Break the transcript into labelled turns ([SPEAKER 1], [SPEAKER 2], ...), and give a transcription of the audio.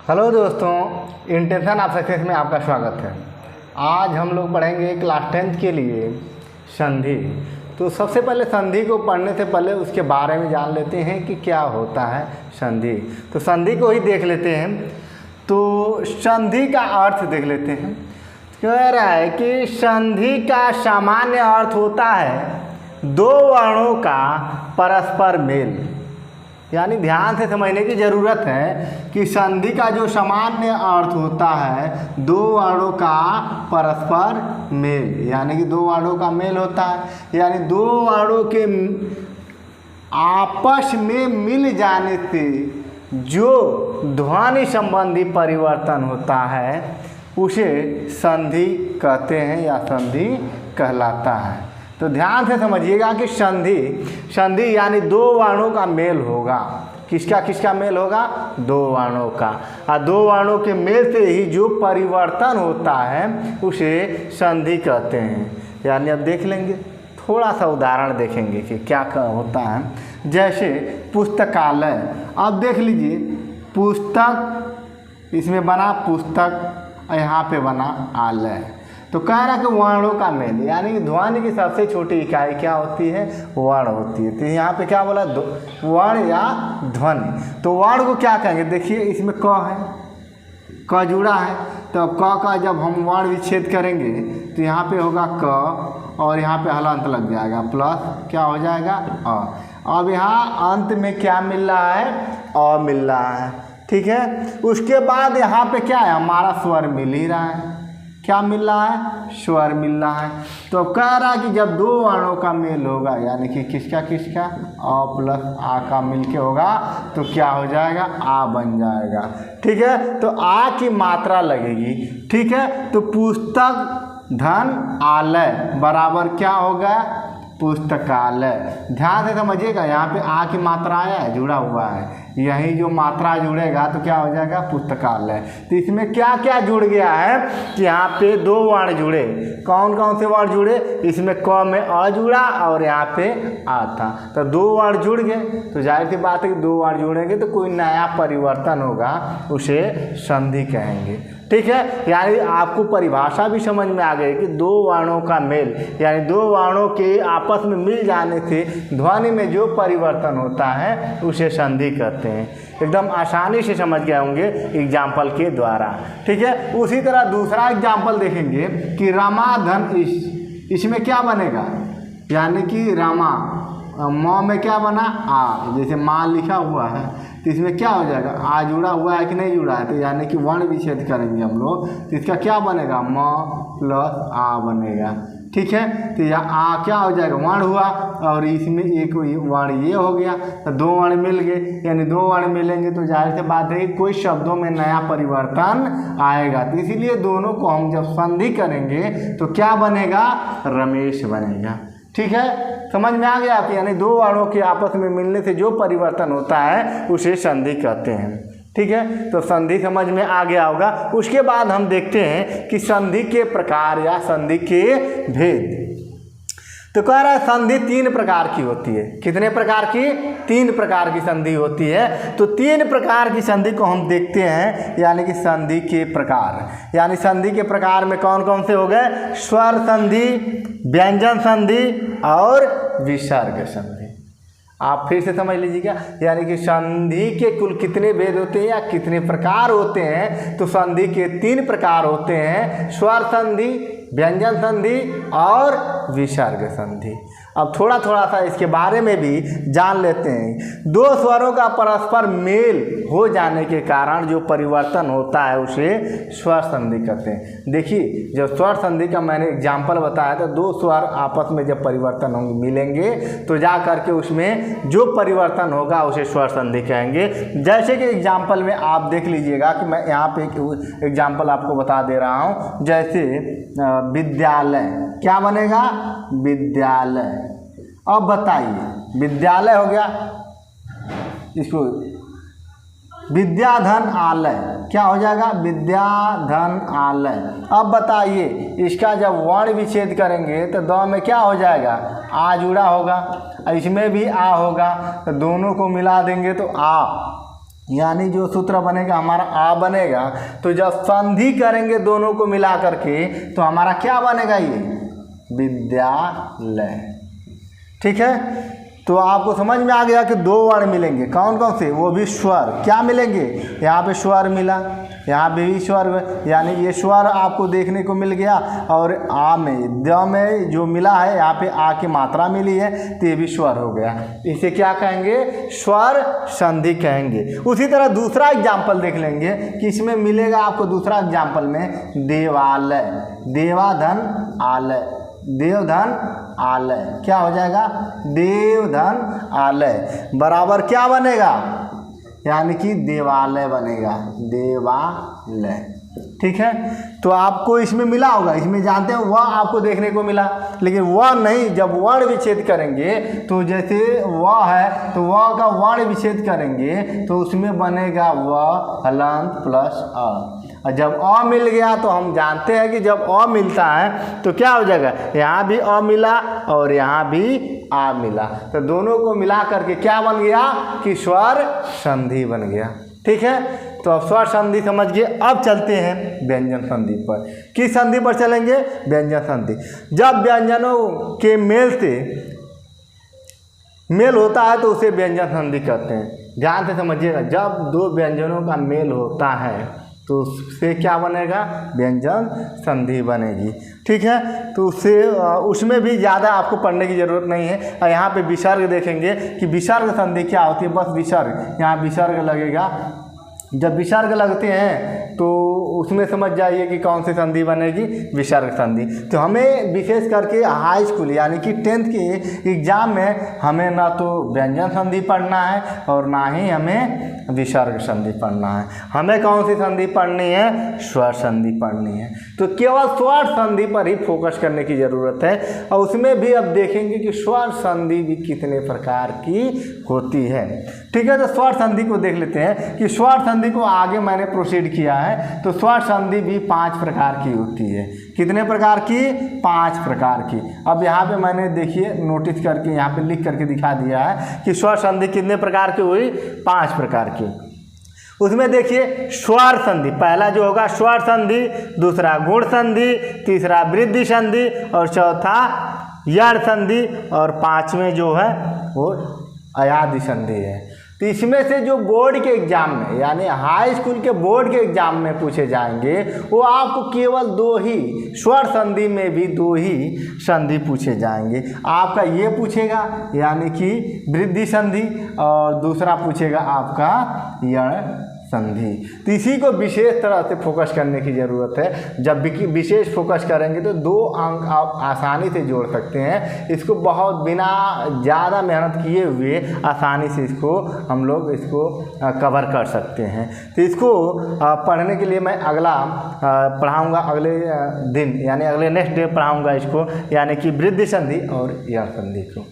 [SPEAKER 1] Hello दोस्तों, intention of success में आपका स्वागत है। आज हम लोग पढ़ेंगे क्लास 10th के लिए संधि। तो सबसे पहले संधि को पढ़ने से पहले उसके बारे में जान लेते हैं कि क्या होता है संधि। तो संधि को ही देख लेते हैं। तो संधि का अर्थ देख लेते हैं। कह रहा है कि संधि का सामान्य अर्थ होता है दो वर्णों का परस्पर मेल। यानी ध्यान से समझने की ज़रूरत है कि संधि का जो सामान्य अर्थ होता है दो वर्णों का परस्पर मेल, यानी कि दो वर्णों का मेल होता है। यानी दो वर्णों के आपस में मिल जाने से जो ध्वनि संबंधी परिवर्तन होता है उसे संधि कहते हैं या संधि कहलाता है। तो ध्यान से समझिएगा कि संधि यानी दो वर्णों का मेल होगा। किसका मेल होगा? दो वर्णों का। और दो वर्णों के मेल से ही जो परिवर्तन होता है उसे संधि कहते हैं। यानी अब देख लेंगे, थोड़ा सा उदाहरण देखेंगे कि क्या होता है। जैसे पुस्तकालय, अब देख लीजिए, पुस्तक इसमें बना पुस्तक, यहाँ पे बना आलय। तो कह रहा कि वर्णों का मेल, यानी कि ध्वनि की सबसे छोटी इकाई क्या होती है? वर्ण होती है। तो यहाँ पे क्या बोला? वर्ण या ध्वनि। तो वर्ण को क्या कहेंगे? देखिए इसमें क है, क जुड़ा है। तो क का जब हम वर्ण विच्छेद करेंगे तो यहाँ पे होगा क और यहाँ पे हलंत लग जाएगा, प्लस क्या हो जाएगा? अ। अब यहाँ अंत में क्या मिल रहा है? अ मिल रहा है। ठीक है। उसके बाद यहाँ पे क्या है? हमारा स्वर मिल ही रहा है। क्या मिल रहा है? स्वर मिल रहा है। तो अब कह रहा है कि जब दो वर्णों का मेल होगा, यानी कि किसका अ प्लस आ का मिल के होगा तो क्या हो जाएगा? आ बन जाएगा। ठीक है। तो आ की मात्रा लगेगी। ठीक है। तो पुस्तक धन आलय बराबर क्या होगा? पुस्तकालय। ध्यान से समझिएगा, यहाँ पे आ की मात्रा आया है, जुड़ा हुआ है। यही जो मात्रा जुड़ेगा तो क्या हो जाएगा? पुस्तकालय। तो इसमें क्या क्या जुड़ गया है कि यहाँ पे दो वर्ण जुड़े। कौन कौन से वर्ण जुड़े? इसमें क में अ जुड़ा और यहाँ पे आ था। तो दो वर्ण जुड़ गए, तो जाहिर सी बात है कि दो वर्ण जुड़ेंगे तो कोई नया परिवर्तन होगा, उसे संधि कहेंगे। ठीक है। यानी आपको परिभाषा भी समझ में आ गई कि दो वर्णों का मेल, यानी दो वर्णों के आपस में मिल जाने से ध्वनि में जो परिवर्तन होता है उसे संधि कहते हैं। एकदम आसानी से समझ गए होंगे एग्जाम्पल के द्वारा। ठीक है। उसी तरह दूसरा एग्जाम्पल देखेंगे कि रमा धन इसमें क्या बनेगा? यानी कि रमा, म में क्या बना? आ। जैसे माँ लिखा हुआ है तो इसमें क्या हो जाएगा? आ जुड़ा हुआ है कि नहीं जुड़ा है? तो यानी कि वर्ण विच्छेद करेंगे हम लोग तो इसका क्या बनेगा? म प्लस आ बनेगा। ठीक है। तो यह आ क्या हो जाएगा? वर्ण हुआ और इसमें एक वर्ण ये हो गया। तो दो वर्ण मिल गए, यानी दो वर्ण मिलेंगे तो जाहिर सी बात है कि कोई शब्दों में नया परिवर्तन आएगा। तो इसीलिए दोनों को हम जब संधि करेंगे तो क्या बनेगा? रमेश बनेगा। ठीक है। समझ में आ गया आपको? यानी दो वर्णों के आपस में मिलने से जो परिवर्तन होता है उसे संधि कहते हैं। ठीक है। तो संधि समझ में आ गया होगा। उसके बाद हम देखते हैं कि संधि के प्रकार या संधि के भेद। तो कह रहा है संधि तीन प्रकार की होती है। कितने प्रकार की? तीन प्रकार की संधि होती है। तो तीन प्रकार की संधि को हम देखते हैं, यानी कि संधि के प्रकार। यानी संधि के प्रकार में कौन कौन से हो गए? स्वर संधि, व्यंजन संधि और विसर्ग संधि। आप फिर से समझ लीजिएगा, यानी कि संधि के कुल कितने भेद होते हैं या कितने प्रकार होते हैं? तो संधि के तीन प्रकार होते हैं, स्वर संधि, व्यंजन संधि और विसर्ग संधि। अब थोड़ा सा इसके बारे में भी जान लेते हैं। दो स्वरों का परस्पर मेल हो जाने के कारण जो परिवर्तन होता है उसे स्वर संधि कहते हैं। देखिए, जब स्वर संधि का मैंने एग्जाम्पल बताया था, दो स्वर आपस में जब परिवर्तन होंगे मिलेंगे तो जा करके उसमें जो परिवर्तन होगा उसे स्वर संधि कहेंगे। जैसे कि एग्जाम्पल में आप देख लीजिएगा कि मैं यहाँ पे एक एग्जाम्पल आपको बता दे रहा हूँ। जैसे विद्यालय, क्या बनेगा? विद्यालय। अब बताइए, विद्यालय हो गया, इसको विद्याधन आलय, क्या हो जाएगा? विद्याधन आलय। अब बताइए, इसका जब वर्ण विच्छेद करेंगे तो द में क्या हो जाएगा? आ जुड़ा होगा, इसमें भी आ होगा, तो दोनों को मिला देंगे तो आ। यानी जो सूत्र बनेगा हमारा आ बनेगा। तो जब संधि करेंगे दोनों को मिला करके तो हमारा क्या बनेगा, ये विद्यालय। ठीक है, तो आपको समझ में आ गया कि दो वर्ण मिलेंगे, कौन कौन से, वो भी स्वर। क्या मिलेंगे, यहाँ पे स्वर मिला, यहाँ पे भी स्वर, यानी ये स्वर आपको देखने को मिल गया। और आ में, द में जो मिला है यहाँ पे आ की मात्रा मिली है, तो ये भी स्वर हो गया। इसे क्या कहेंगे, स्वर संधि कहेंगे। उसी तरह दूसरा एग्जाम्पल देख लेंगे कि इसमें मिलेगा आपको दूसरा एग्जाम्पल में देवालय, देवाधन आलय, देवधन आलय। क्या हो जाएगा, देवधन आलय बराबर क्या बनेगा, यानी कि देवालय बनेगा, देवालय। ठीक है, तो आपको इसमें मिला होगा, इसमें जानते हैं वह आपको देखने को मिला, लेकिन वह नहीं, जब वर्ण विच्छेद करेंगे तो जैसे वह है तो वह का वर्ण विच्छेद करेंगे तो उसमें बनेगा वह हलंत प्लस अ। और जब अ मिल गया तो हम जानते हैं कि जब अ मिलता है तो क्या हो जाएगा, यहाँ भी अ मिला और यहाँ भी आ मिला, तो दोनों को मिला करके क्या बन गया कि स्वर संधि बन गया। ठीक है, तो अब स्वर संधि समझ गए। अब चलते हैं व्यंजन संधि पर। किस संधि पर चलेंगे, व्यंजन संधि। जब व्यंजनों के मेल से मेल होता है तो उसे व्यंजन संधि कहते हैं। ध्यान से समझिएगा, जब दो व्यंजनों का मेल होता है तो उससे क्या बनेगा, व्यंजन संधि बनेगी। ठीक है, तो उसमें भी ज़्यादा आपको पढ़ने की ज़रूरत नहीं है। और यहाँ पे विसर्ग देखेंगे कि विसर्ग संधि क्या होती है, बस विसर्ग, यहाँ विसर्ग लगेगा। जब विसर्ग लगते हैं तो उसमें समझ जाइए कि कौन सी संधि बनेगी, विसर्ग संधि। तो हमें विशेष करके हाई स्कूल यानी कि 10th के एग्ज़ाम में हमें ना तो व्यंजन संधि पढ़ना है और ना ही हमें विसर्ग संधि पढ़ना है। हमें कौन सी संधि पढ़नी है, स्वर संधि पढ़नी है। तो केवल स्वर संधि पर ही फोकस करने की ज़रूरत है। और उसमें भी अब देखेंगे कि स्वर संधि भी कितने प्रकार की होती है। ठीक है, तो स्वर संधि को देख लेते हैं कि स्वर संधि को आगे मैंने प्रोसीड किया है। तो स्वर संधि भी 5 प्रकार की होती है। कितने प्रकार की, 5 प्रकार की। अब यहाँ पे मैंने देखिए नोटिस करके यहाँ पे लिख करके दिखा दिया है कि स्वर संधि कितने प्रकार की हुई, 5 प्रकार की। उसमें देखिए स्वर संधि, पहला जो होगा स्वर संधि, दूसरा गुण संधि, तीसरा वृद्धि संधि और चौथा यण संधि और 5वें जो है वो अयादि संधि है। तो इसमें से जो बोर्ड के एग्ज़ाम में यानी हाई स्कूल के बोर्ड के एग्ज़ाम में पूछे जाएंगे वो आपको केवल 2 ही, स्वर संधि में भी 2 ही संधि पूछे जाएंगे। आपका ये पूछेगा यानी कि वृद्धि संधि और दूसरा पूछेगा आपका यण संधि। तो इसी को विशेष तरह से फोकस करने की ज़रूरत है। जब विशेष फोकस करेंगे तो 2 अंक आप आसानी से जोड़ सकते हैं। इसको बहुत बिना ज़्यादा मेहनत किए हुए आसानी से इसको हम लोग इसको कवर कर सकते हैं। तो इसको पढ़ने के लिए मैं अगला पढ़ाऊँगा, अगले दिन यानी अगले नेक्स्ट डे पढ़ाऊँगा इसको, यानी कि वृद्धि संधि और यण संधि को।